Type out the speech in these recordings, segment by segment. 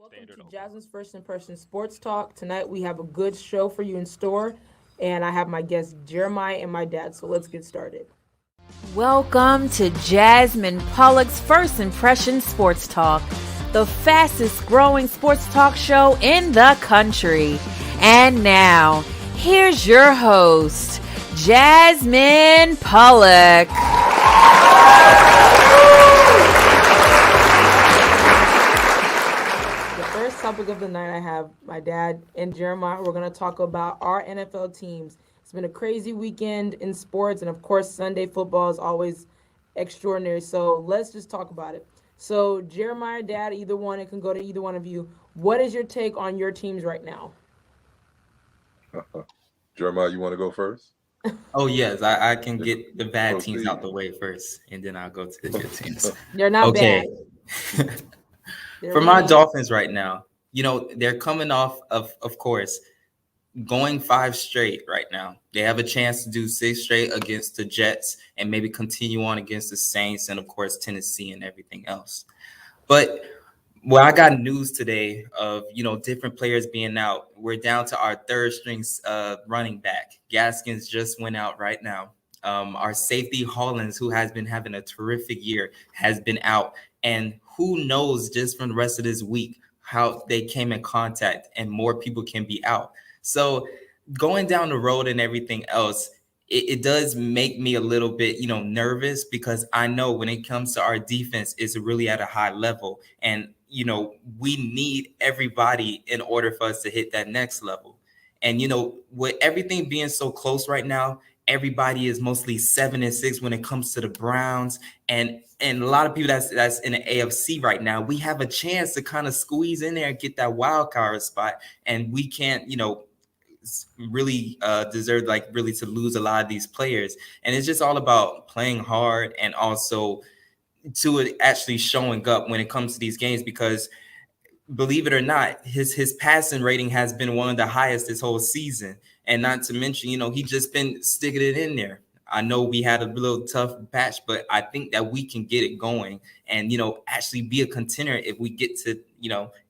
Welcome Standard to open. Jasmine's First Impression Sports Talk. Tonight we have a good show for you in store, and I have my guests Jeremiah and my dad. So let's get started. Welcome to Jasmine Pollock's First Impression Sports Talk, the fastest growing sports talk show in the country. And now, here's your host, Jasmine Pollock. The first topic of the night, I have my dad and Jeremiah. We're going to talk about our NFL teams. It's been a crazy weekend in sports, and of course, Sunday football is always extraordinary. So let's just talk about it. So, Jeremiah, dad, either one, it can go to either one of you. What is your take on your teams right now? Jeremiah, you want to go first? Oh yes, I can Yeah, get the bad teams proceed. out the way first, and then I'll go to the good teams. They're not bad. Okay, They're for my winning. Dolphins right now, they're coming off of course, going five straight right now. They have a chance to do six straight against the Jets and maybe continue on against the Saints and of course Tennessee and everything else. But well, I got news today of different players being out. We're down to our third string running back. Gaskins just went out right now. Our safety Hollins, who has been having a terrific year, has been out, and who knows just from the rest of this week how they came in contact, and more people can be out. So going down the road and everything else, it does make me a little bit, nervous because I know when it comes to our defense, it's really at a high level. And, we need everybody in order for us to hit that next level. And, with everything being so close right now, everybody is mostly 7-6 when it comes to the Browns. And a lot of people that's in the AFC right now, we have a chance to kind of squeeze in there and get that wild card spot. And we can't, really deserve really to lose a lot of these players. And it's just all about playing hard and also to it actually showing up when it comes to these games, because believe it or not, his passing rating has been one of the highest this whole season. And not to mention, he just been sticking it in there. I know we had a little tough patch, but I think that we can get it going and actually be a contender if we get to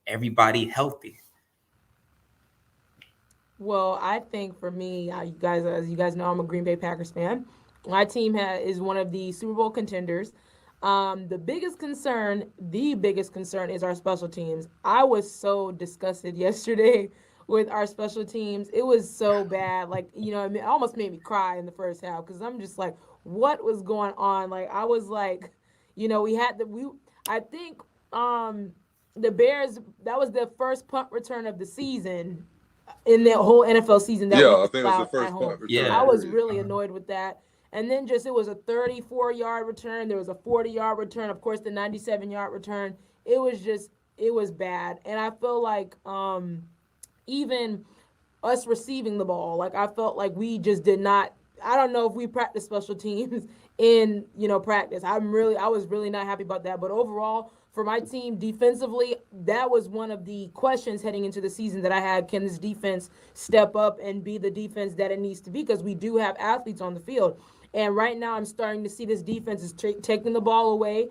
everybody healthy. Well, I think for me, you guys, as you guys know, I'm a Green Bay Packers fan. My team is one of the Super Bowl contenders. The biggest concern is our special teams. I was so disgusted yesterday with our special teams. It was so bad. Like, it almost made me cry in the first half because I'm just like, what was going on? Like, I was like, I think, the Bears, that was their first punt return of the season in the whole NFL season that we Yeah, I think it was the allowed at first home. punt return. I Yeah. was Period. really annoyed with that. And then just it was a 34-yard return. There was a 40-yard return. Of course, the 97-yard return. It was bad. And I feel like even us receiving the ball, like I felt like we just did not. I don't know if we practice special teams in practice. I was really not happy about that. But overall, for my team defensively, that was one of the questions heading into the season that I had. Can this defense step up and be the defense that it needs to be? Because we do have athletes on the field. And right now, I'm starting to see this defense is taking the ball away,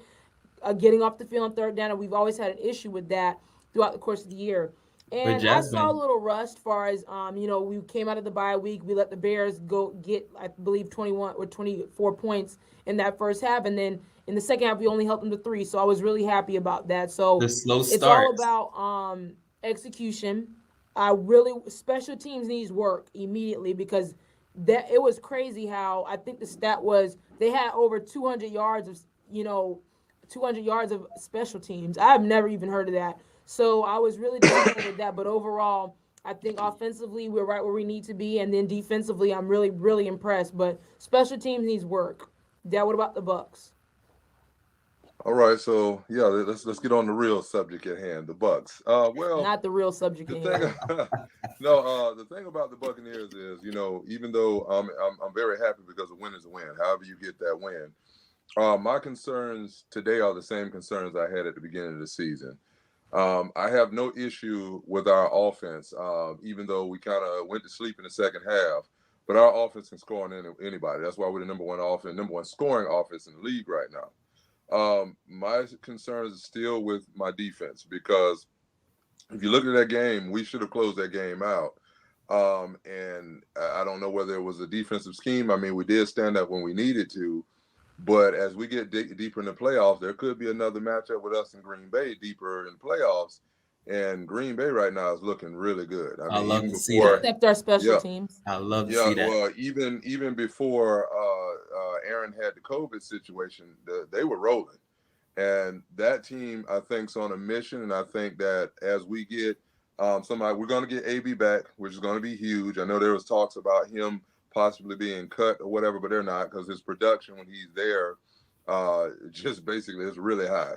getting off the field on third down, and we've always had an issue with that throughout the course of the year. But And I saw a Jasmine, little rust far as we came out of the bye week. We let the Bears go get, I believe, 21 or 24 points in that first half, and then in the second half we only held them to 3. So I was really happy about that. the So slow it's all starts. about execution. I really special teams needs work immediately because that it was crazy how I think the stat was they had over 200 yards of 200 yards of special teams. I've never even heard of that. So I was really disappointed with that. But overall, I think offensively we're right where we need to be, and then defensively I'm really really impressed. But special teams needs work. Dad, what about the Bucks? All right, so yeah, let's get on the real subject at hand, the Bucks. Well, Not the real subject the at thing, hand. no, the thing about the Buccaneers is, even though I'm very happy because a win is a win. However you get that win, my concerns today are the same concerns I had at the beginning of the season. I have no issue with our offense, even though we kind of went to sleep in the second half. But our offense can score on anybody. That's why we're the number one scoring offense in the league right now. My concerns are still with my defense because if you look at that game, we should have closed that game out. And I don't know whether it was a defensive scheme. I mean, we did stand up when we needed to, but as we get deeper in the playoffs, there could be another matchup with us in Green Bay deeper in the playoffs. And Green Bay right now is looking really good. I mean, love even to see before, that. Except our special yeah, teams. I love to yeah, see that. well, even before Aaron had the COVID situation, they were rolling, and that team I think's on a mission. And I think that as we get somebody, we're going to get AB back, which is going to be huge. I know there was talks about him possibly being cut or whatever, but they're not, because his production when he's there, just basically is really high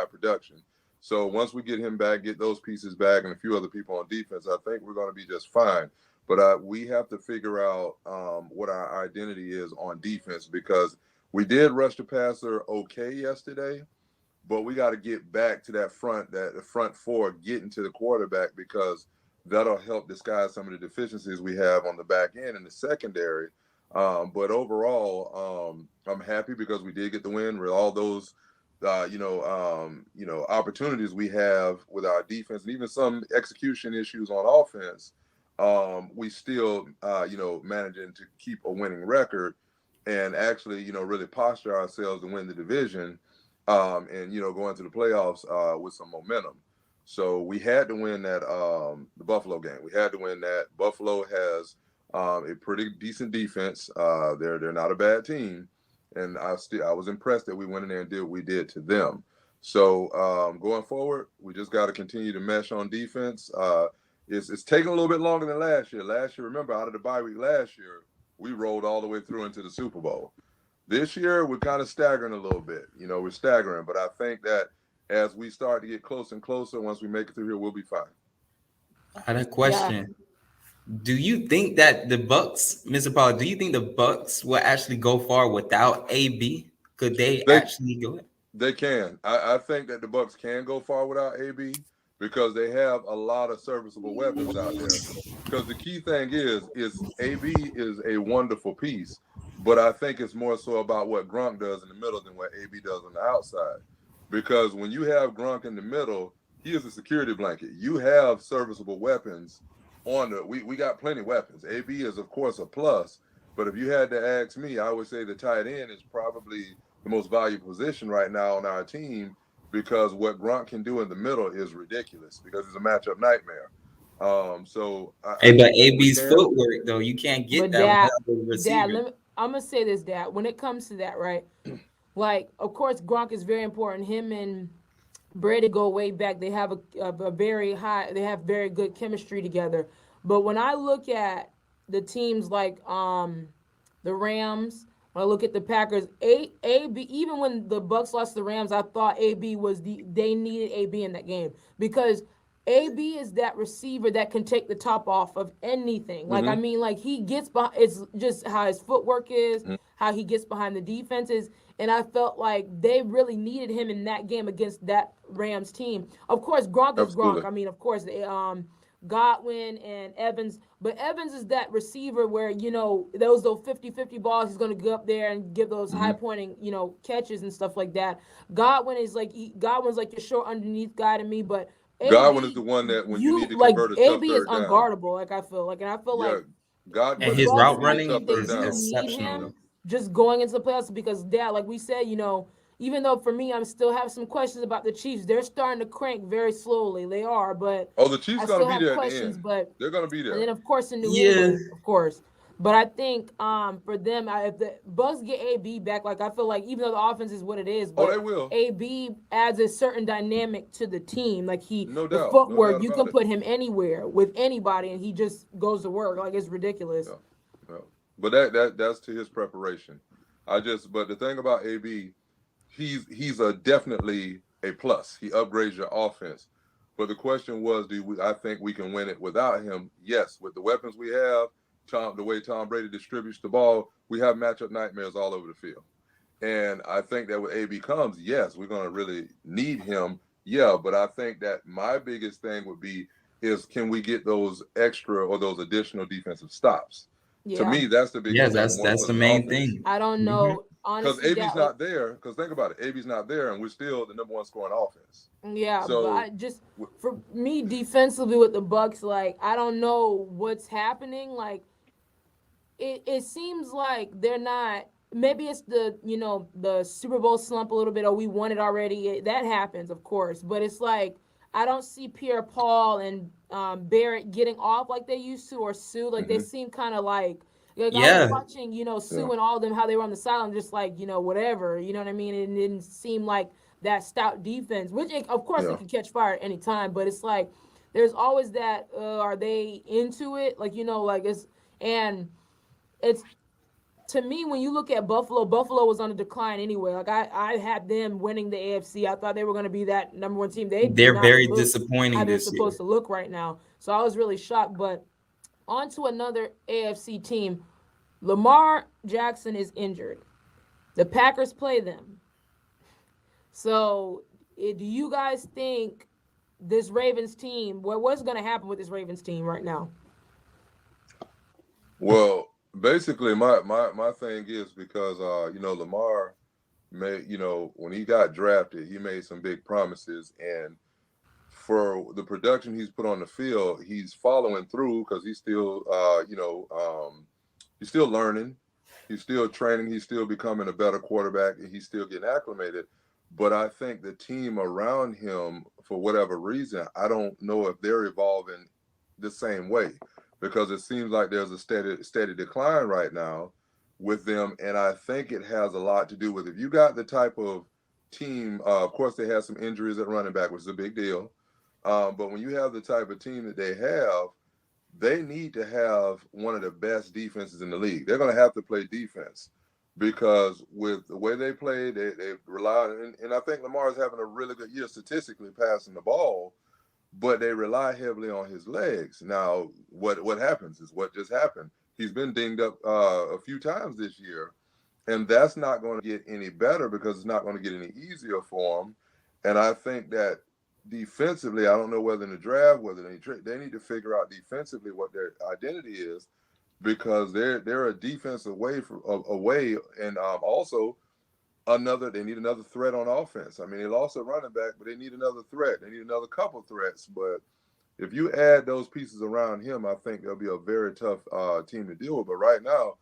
production. So once we get him back, get those pieces back, and a few other people on defense, I think we're going to be just fine. But we have to figure out what our identity is on defense, because we did rush the passer okay yesterday, but we got to get back to the front four, getting to the quarterback, because that'll help disguise some of the deficiencies we have on the back end in the secondary. But overall, I'm happy because we did get the win with all those opportunities we have with our defense, and even some execution issues on offense. We still, managing to keep a winning record, and actually, really posture ourselves to win the division, and go into the playoffs with some momentum. So we had to win that the Buffalo game. We had to win that. Buffalo has a pretty decent defense. They're not a bad team. And I was impressed that we went in there and did what we did to them. So going forward, we just got to continue to mesh on defense. It's taking a little bit longer than last year. Last year, remember, out of the bye week last year, we rolled all the way through into the Super Bowl. This year, we're kind of staggering a little bit. We're staggering. But I think that as we start to get closer and closer, once we make it through here, we'll be fine. I had a question. Do you think that the Bucks, Mr. Pollock, do you think the Bucks will actually go far without AB? Could they actually go it? They can. I think that the Bucks can go far without AB, because they have a lot of serviceable weapons out there. Because the key thing is AB is a wonderful piece, but I think it's more so about what Gronk does in the middle than what AB does on the outside. Because when you have Gronk in the middle, he is a security blanket. You have serviceable weapons we got plenty of weapons. AB is, of course, a plus, but if you had to ask me, I would say the tight end is probably the most valuable position right now on our team, because what Gronk can do in the middle is ridiculous, because it's a matchup nightmare. But AB's footwork, though, you can't get that with the receiver. I'm gonna say this, Dad. When it comes to that, right? Like, of course, Gronk is very important. Him and Brady go way back. They have a very very good chemistry together. But when I look at the teams like the Rams, when I look at the Packers, AB, even when the Bucks lost to the Rams, I thought AB they needed AB in that game, because AB is that receiver that can take the top off of anything. Like, I mean, like, he gets behind, it's just how his footwork is, how he gets behind the defenses. And I felt like they really needed him in that game against that Rams team. Of course, Gronk is Gronk. I mean, of course, Godwin and Evans. But Evans is that receiver where, those 50-50 balls, he's going to go up there and give those high-pointing, catches and stuff like that. Godwin's like your short underneath guy to me, but Godwin is the one that when you need to convert a tough AB is down. unguardable, like I feel like. And I feel like Godwin, and his route running is exceptional. Just going into the playoffs, because, Dad, like we said, even though for me, I'm still have some questions about the Chiefs. They're starting to crank very slowly. They are, but the Chiefs going to be there questions, at the end. but they're going to be there. And then, of course, in New England, of course. But I think for them, if the Bucks get AB back, like, I feel like even though the offense is what it is, but they will. AB adds a certain dynamic to the team. Like, no the doubt, footwork, you can put him anywhere with anybody, and he just goes to work. Like, it's ridiculous. Yeah. But that's to his preparation. But the thing about AB, he's definitely a plus. He upgrades your offense. But the question was, I think we can win it without him? Yes, with the weapons we have, the way Tom Brady distributes the ball, we have matchup nightmares all over the field. And I think that when AB comes, yes, we're going to really need him. Yeah, but I think that my biggest thing would be is, can we get those extra or those additional defensive stops? Yeah. To me, that's the biggest. Yeah, that's the main thing. I don't know. because honestly, AB's that not there. Because think about it, AB's not there, and we're still the number one scoring offense. yeah, but So I just for me defensively with the Bucks, like I don't know what's happening. Like it seems like they're not. Maybe it's the the Super Bowl slump a little bit, or we won it already. That happens, of course, but it's like I don't see Pierre Paul and Barrett getting off like they used to, or Sue. Like they seem kind of like I was Yeah, watching, Sue yeah, and all of them how they were on the sideline, just like whatever, you know what I mean. It didn't seem like that stout defense, which of course yeah. it can catch fire at any time, but it's like there's always that. Are they into it? Like like and it's to me, when you look at Buffalo, Buffalo was on a decline anyway. Like I had them winning the AFC. I thought they were going to be that number one team. They do they're not very look how disappointing they're this supposed year. to look right now. So I was really shocked. But on to another AFC team. Lamar Jackson is injured. The Packers play them. So do you guys think this Ravens team? What's going to happen with this Ravens team right now? Well, basically, my thing is because Lamar made when he got drafted, he made some big promises, and for the production he's put on the field, he's following through because he's still he's still learning, he's still training, he's still becoming a better quarterback, and he's still getting acclimated. But I think the team around him, for whatever reason, I don't know if they're evolving the same way because it seems like there's a steady decline right now with them, and I think it has a lot to do with if you got the type of team. Of course, they had some injuries at running back, which is a big deal. But when you have the type of team that they need to have one of the best defenses in the league. They're going to have to play defense because with the way they play, they rely on, and I think Lamar is having a really good year statistically passing the ball, but they rely heavily on his legs. Now, what happens is what just happened. He's been dinged up a few times this year, and that's not going to get any better because it's not going to get any easier for him. And I think that defensively, I don't know whether in the draft, whether they need to figure out defensively what their identity is because they're a defense away, and also they need another threat on offense. I mean, they lost a running back, but they need another threat. They need another couple threats. But if you add those pieces around him, I think they'll be a very tough team to deal with. But right now,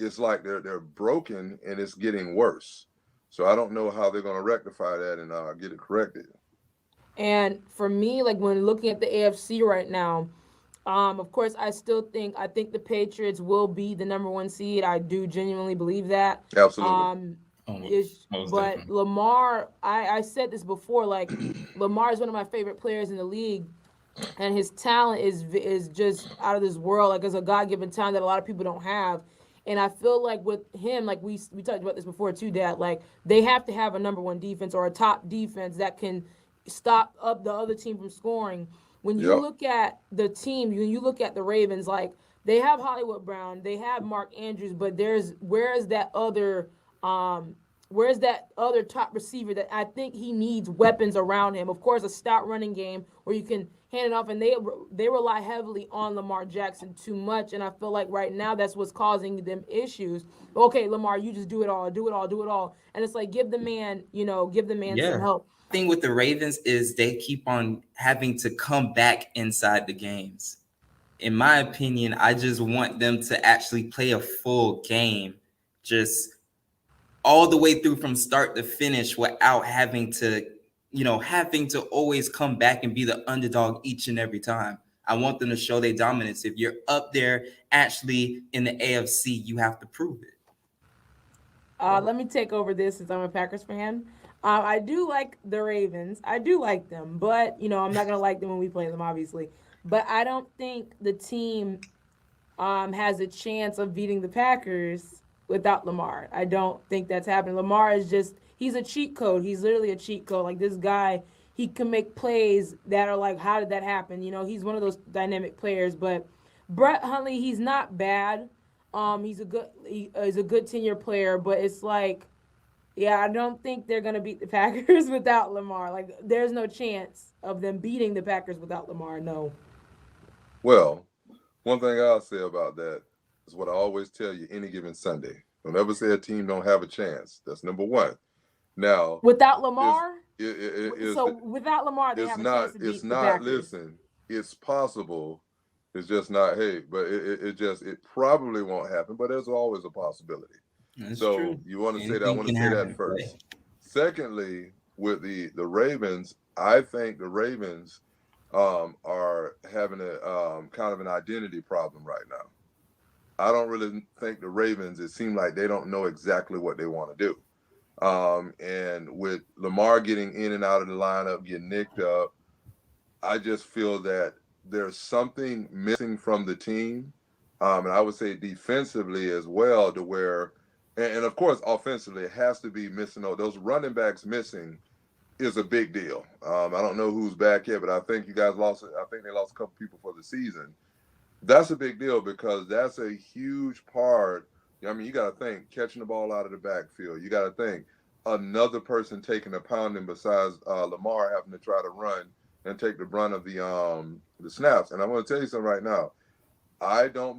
it's like they're broken and it's getting worse. So I don't know how they're going to rectify that and get it corrected. And for me, like when looking at the AFC right now, of course, I think the Patriots will be the number one seed. I do genuinely believe that. Absolutely. Most But definitely. Lamar, I said this before, like Lamar is one of my favorite players in the league, and his talent is just out of this world. Like it's a God given talent that a lot of people don't have. And I feel like with him, like we talked about this before too, Dad. Like they have to have a number one defense or a top defense that can stop up the other team from scoring. When you Yep. look at the team, when you look at the Ravens, like they have Hollywood Brown, they have Mark Andrews, but where's that other top receiver that I think he needs weapons around him? Of course, a stout running game where you can hand it off, and they rely heavily on Lamar Jackson too much, and I feel like right now that's what's causing them issues. Okay, Lamar, you just do it all, do it all, do it all, and it's like give the man some Yeah. help. Thing with the Ravens is they keep on having to come back inside the games. In my opinion, I just want them to actually play a full game, just all the way through from start to finish without having to always come back and be the underdog each and every time. I want them to show their dominance. If you're up there actually in the AFC, you have to prove it. Let me take over this since I'm a Packers fan. I do like the Ravens. I do like them, but I'm not gonna like them when we play them, obviously. But I don't think the team has a chance of beating the Packers without Lamar. I don't think that's happening. Lamar is he's a cheat code. He's literally a cheat code. Like this guy, he can make plays that are like, how did that happen? He's one of those dynamic players. But Brett Hundley, he's not bad. He's a good tenure player, but it's like, yeah, I don't think they're gonna beat the Packers without Lamar. Like, there's no chance of them beating the Packers without Lamar. No. Well, one thing I'll say about that is what I always tell you any given Sunday. Don't ever say a team don't have a chance. That's number one. Now, without Lamar, it's without Lamar, they have a chance to beat it's the not. Packers. Listen, it's possible. It's just not. Hey, but it probably won't happen. But there's always a possibility. That's So true. you want to say that? I Anything want to can say happen. that first. Secondly, with the Ravens, I think the Ravens are having a kind of an identity problem right now. I don't really think the Ravens, it seems like they don't know exactly what they want to do. And with Lamar getting in and out of the lineup, getting nicked up, I just feel that there's something missing from the team. And I would say defensively as well, to where, and of course, offensively, it has to be missing. Those running backs missing is a big deal. I don't know who's back yet, but I think you guys lost. I think they lost a couple people for the season. That's a big deal because that's a huge part. I mean, you got to think catching the ball out of the backfield. You got to think another person taking a pounding besides Lamar having to try to run and take the brunt of the snaps. And I'm going to tell you something right now. I don't